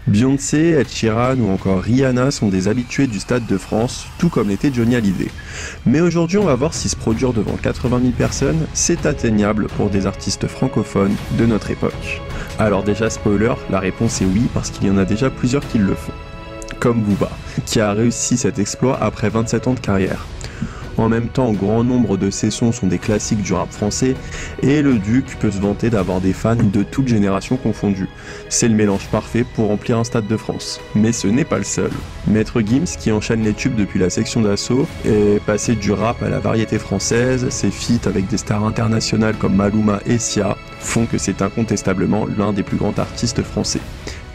Beyoncé, Ed Sheeran ou encore Rihanna sont des habitués du Stade de France, tout comme l'était Johnny Hallyday. Mais aujourd'hui, on va voir si se produire devant 80 000 personnes, c'est atteignable pour des artistes francophones de notre époque. Alors déjà, spoiler, la réponse est oui, parce qu'il y en a déjà plusieurs qui le font. Comme Booba, qui a réussi cet exploit après 27 ans de carrière. En même temps, grand nombre de ses sons sont des classiques du rap français, et le Duc peut se vanter d'avoir des fans de toutes générations confondues. C'est le mélange parfait pour remplir un Stade de France. Mais ce n'est pas le seul. Maître Gims, qui enchaîne les tubes depuis la section d'assaut, est passé du rap à la variété française, ses feats avec des stars internationales comme Maluma et Sia font que c'est incontestablement l'un des plus grands artistes français.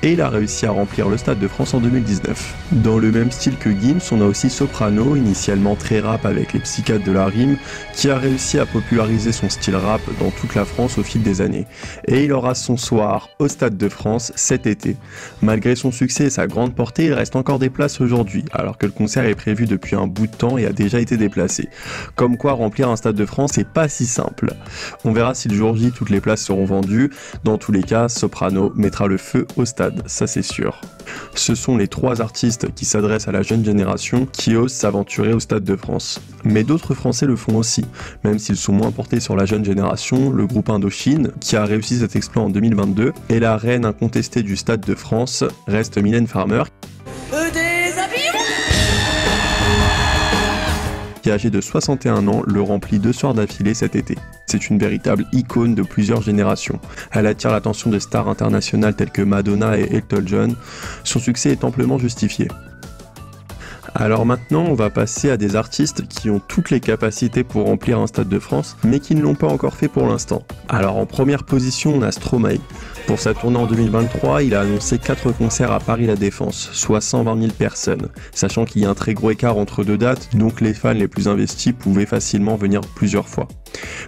Et il a réussi à remplir le Stade de France en 2019. Dans le même style que Gims, on a aussi Soprano, initialement très rap avec les psychiatres de la rime, qui a réussi à populariser son style rap dans toute la France au fil des années. Et il aura son soir au Stade de France cet été. Malgré son succès et sa grande portée, il reste encore des places aujourd'hui, alors que le concert est prévu depuis un bout de temps et a déjà été déplacé. Comme quoi remplir un Stade de France, c'est pas si simple. On verra si le jour J toutes les places seront vendues. Dans tous les cas, Soprano mettra le feu au stade. Ça c'est sûr. Ce sont les trois artistes qui s'adressent à la jeune génération qui osent s'aventurer au Stade de France. Mais d'autres Français le font aussi, même s'ils sont moins portés sur la jeune génération, le groupe Indochine, qui a réussi cet exploit en 2022, et la reine incontestée du Stade de France reste Mylène Farmer, qui âgé de 61 ans le remplit 2 soirs d'affilée cet été. C'est une véritable icône de plusieurs générations. Elle attire l'attention de stars internationales telles que Madonna et Elton John. Son succès est amplement justifié. Alors maintenant, on va passer à des artistes qui ont toutes les capacités pour remplir un Stade de France, mais qui ne l'ont pas encore fait pour l'instant. Alors en première position, on a Stromae. Pour sa tournée en 2023, il a annoncé 4 concerts à Paris La Défense, soit 120 000 personnes, sachant qu'il y a un très gros écart entre 2 dates, donc les fans les plus investis pouvaient facilement venir plusieurs fois.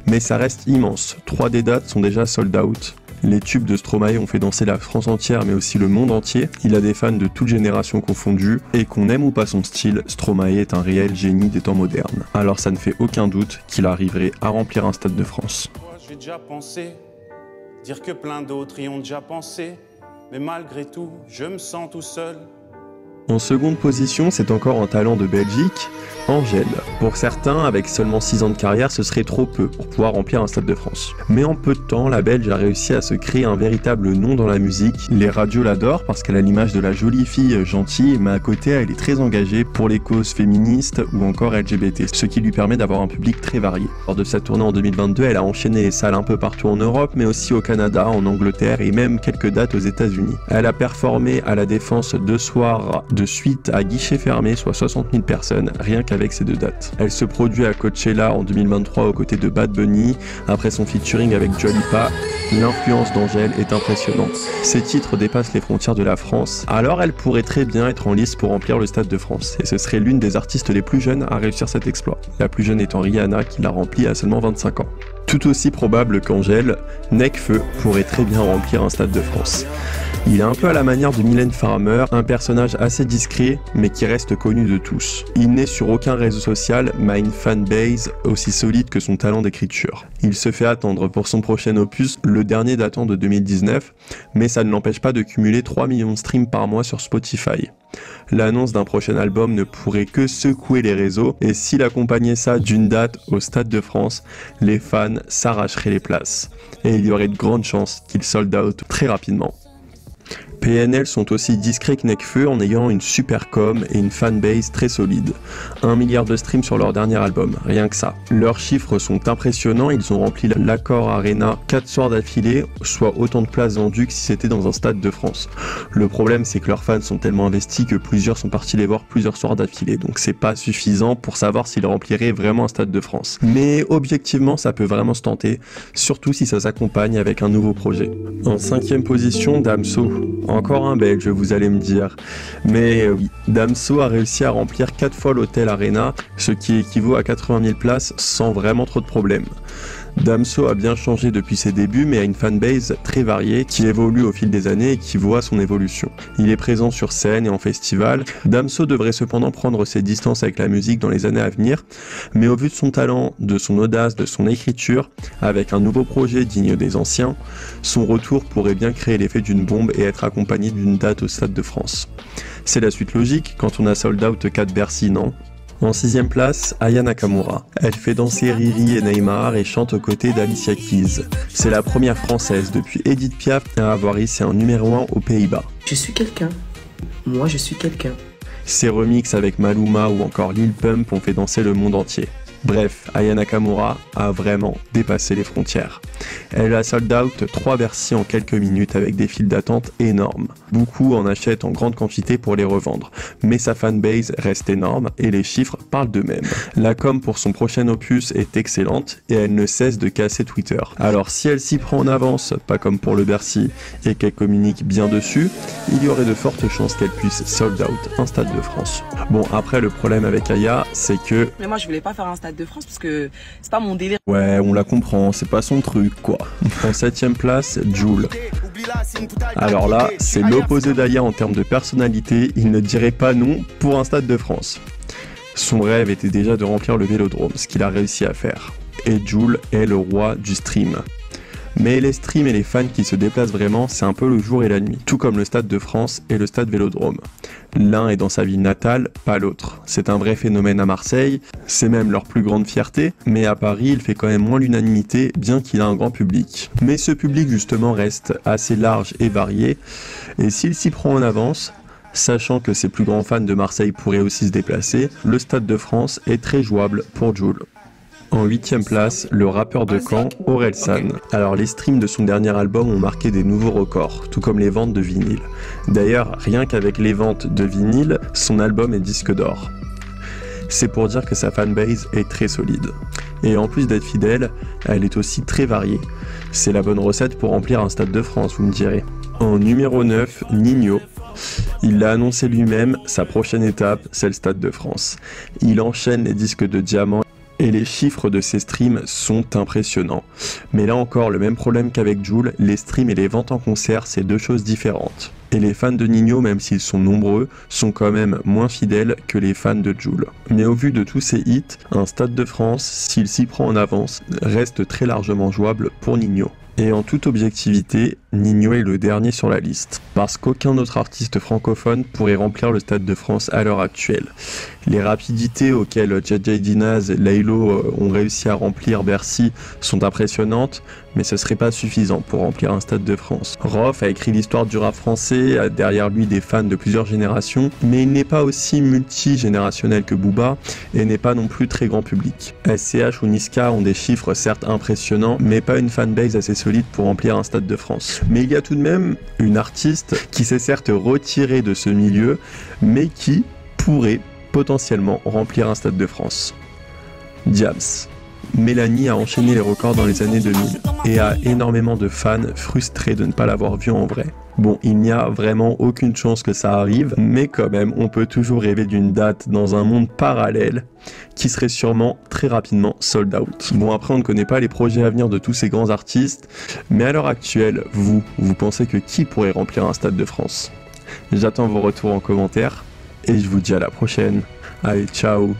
Mais ça reste immense, 3 des dates sont déjà sold out. Les tubes de Stromae ont fait danser la France entière mais aussi le monde entier. Il a des fans de toutes générations confondues et qu'on aime ou pas son style, Stromae est un réel génie des temps modernes. Alors ça ne fait aucun doute qu'il arriverait à remplir un Stade de France. J'ai déjà pensé dire que plein d'autres y ont déjà pensé, mais malgré tout, je me sens tout seul. En seconde position, c'est encore un talent de Belgique, Angèle. Pour certains, avec seulement 6 ans de carrière, ce serait trop peu pour pouvoir remplir un Stade de France. Mais en peu de temps, la Belge a réussi à se créer un véritable nom dans la musique. Les radios l'adorent parce qu'elle a l'image de la jolie fille gentille, mais à côté, elle est très engagée pour les causes féministes ou encore LGBT, ce qui lui permet d'avoir un public très varié. Lors de sa tournée en 2022, elle a enchaîné les salles un peu partout en Europe, mais aussi au Canada, en Angleterre et même quelques dates aux États-Unis. Elle a performé à La Défense 2 soirs de suite à guichet fermé, soit 60 000 personnes, rien qu'avec ces 2 dates. Elle se produit à Coachella en 2023 aux côtés de Bad Bunny. Après son featuring avec Dua Lipa, l'influence d'Angèle est impressionnante. Ses titres dépassent les frontières de la France, alors elle pourrait très bien être en lice pour remplir le Stade de France, et ce serait l'une des artistes les plus jeunes à réussir cet exploit. La plus jeune étant Rihanna qui l'a rempli à seulement 25 ans. Tout aussi probable qu'Angèle, Nekfeu pourrait très bien remplir un Stade de France. Il est un peu à la manière de Mylène Farmer, un personnage assez discret mais qui reste connu de tous. Il n'est sur aucun réseau social mais a une fanbase aussi solide que son talent d'écriture. Il se fait attendre pour son prochain opus, le dernier datant de 2019, mais ça ne l'empêche pas de cumuler 3 millions de streams par mois sur Spotify. L'annonce d'un prochain album ne pourrait que secouer les réseaux, et s'il accompagnait ça d'une date au Stade de France, les fans s'arracheraient les places. Et il y aurait de grandes chances qu'il sold out très rapidement. PNL sont aussi discrets que Nekfeu en ayant une super com et une fanbase très solide. 1 milliard de streams sur leur dernier album, rien que ça. Leurs chiffres sont impressionnants, ils ont rempli l'Accor Arena 4 soirs d'affilée, soit autant de places vendues que si c'était dans un Stade de France. Le problème c'est que leurs fans sont tellement investis que plusieurs sont partis les voir plusieurs soirs d'affilée, donc c'est pas suffisant pour savoir s'ils rempliraient vraiment un Stade de France. Mais objectivement ça peut vraiment se tenter, surtout si ça s'accompagne avec un nouveau projet. En 5e position, Damso. Encore un Belge, vous allez me dire. Mais oui, Damso a réussi à remplir 4 fois l'Hôtel Arena, ce qui équivaut à 80 000 places sans vraiment trop de problèmes. Damso a bien changé depuis ses débuts, mais a une fanbase très variée qui évolue au fil des années et qui voit son évolution. Il est présent sur scène et en festival. Damso devrait cependant prendre ses distances avec la musique dans les années à venir, mais au vu de son talent, de son audace, de son écriture, avec un nouveau projet digne des anciens, son retour pourrait bien créer l'effet d'une bombe et être accompagné d'une date au Stade de France. C'est la suite logique quand on a sold out 4 Bercy, non ? En 6ème place, Aya Nakamura. Elle fait danser Riri et Neymar et chante aux côtés d'Alicia Keys. C'est la première française depuis Edith Piaf à avoir hissé un numéro 1 aux Pays-Bas. Je suis quelqu'un. Moi, je suis quelqu'un. Ses remixes avec Maluma ou encore Lil Pump ont fait danser le monde entier. Bref, Aya Nakamura a vraiment dépassé les frontières. Elle a sold out 3 Bercy en quelques minutes avec des files d'attente énormes. Beaucoup en achètent en grande quantité pour les revendre, mais sa fanbase reste énorme et les chiffres parlent d'eux-mêmes. La com pour son prochain opus est excellente et elle ne cesse de casser Twitter. Alors si elle s'y prend en avance, pas comme pour le Bercy, et qu'elle communique bien dessus, il y aurait de fortes chances qu'elle puisse sold out un Stade de France. Bon, après le problème avec Aya, c'est que... Mais moi je voulais pas faire un Stade de France parce que c'est pas mon délire. Ouais, on la comprend, c'est pas son truc quoi. En 7ème place, Jul. Alors là, c'est l'opposé d'Aya en termes de personnalité, il ne dirait pas non pour un Stade de France. Son rêve était déjà de remplir le Vélodrome, ce qu'il a réussi à faire. Et Jul est le roi du stream. Mais les streams et les fans qui se déplacent vraiment, c'est un peu le jour et la nuit, tout comme le Stade de France et le Stade Vélodrome. L'un est dans sa ville natale, pas l'autre. C'est un vrai phénomène à Marseille, c'est même leur plus grande fierté, mais à Paris, il fait quand même moins l'unanimité, bien qu'il a un grand public. Mais ce public justement reste assez large et varié, et s'il s'y prend en avance, sachant que ses plus grands fans de Marseille pourraient aussi se déplacer, le Stade de France est très jouable pour Jul. En 8ème place, le rappeur de Caen, Orelsan. Alors les streams de son dernier album ont marqué des nouveaux records, tout comme les ventes de vinyle. D'ailleurs, rien qu'avec les ventes de vinyle, son album est disque d'or. C'est pour dire que sa fanbase est très solide. Et en plus d'être fidèle, elle est aussi très variée. C'est la bonne recette pour remplir un Stade de France, vous me direz. En numéro 9, Ninho. Il l'a annoncé lui-même, sa prochaine étape, c'est le Stade de France. Il enchaîne les disques de diamant et les chiffres de ses streams sont impressionnants. Mais là encore, le même problème qu'avec Jul, les streams et les ventes en concert, c'est deux choses différentes. Et les fans de Ninho, même s'ils sont nombreux, sont quand même moins fidèles que les fans de Jul. Mais au vu de tous ces hits, un Stade de France, s'il s'y prend en avance, reste très largement jouable pour Ninho. Et en toute objectivité, Ninho est le dernier sur la liste, parce qu'aucun autre artiste francophone pourrait remplir le Stade de France à l'heure actuelle. Les rapidités auxquelles JJ Dinaz et Laylo ont réussi à remplir Bercy sont impressionnantes, mais ce serait pas suffisant pour remplir un Stade de France. Rof a écrit l'histoire du rap français, a derrière lui des fans de plusieurs générations, mais il n'est pas aussi multigénérationnel que Booba, et n'est pas non plus très grand public. SCH ou Niska ont des chiffres certes impressionnants, mais pas une fanbase assez solide pour remplir un Stade de France. Mais il y a tout de même une artiste qui s'est certes retirée de ce milieu, mais qui pourrait potentiellement remplir un Stade de France. Diams. Mélanie a enchaîné les records dans les années 2000 et a énormément de fans frustrés de ne pas l'avoir vue en vrai. Bon, il n'y a vraiment aucune chance que ça arrive, mais quand même, on peut toujours rêver d'une date dans un monde parallèle qui serait sûrement très rapidement sold out. Bon, après, on ne connaît pas les projets à venir de tous ces grands artistes, mais à l'heure actuelle, vous pensez que qui pourrait remplir un Stade de France ? J'attends vos retours en commentaire et je vous dis à la prochaine. Allez, ciao!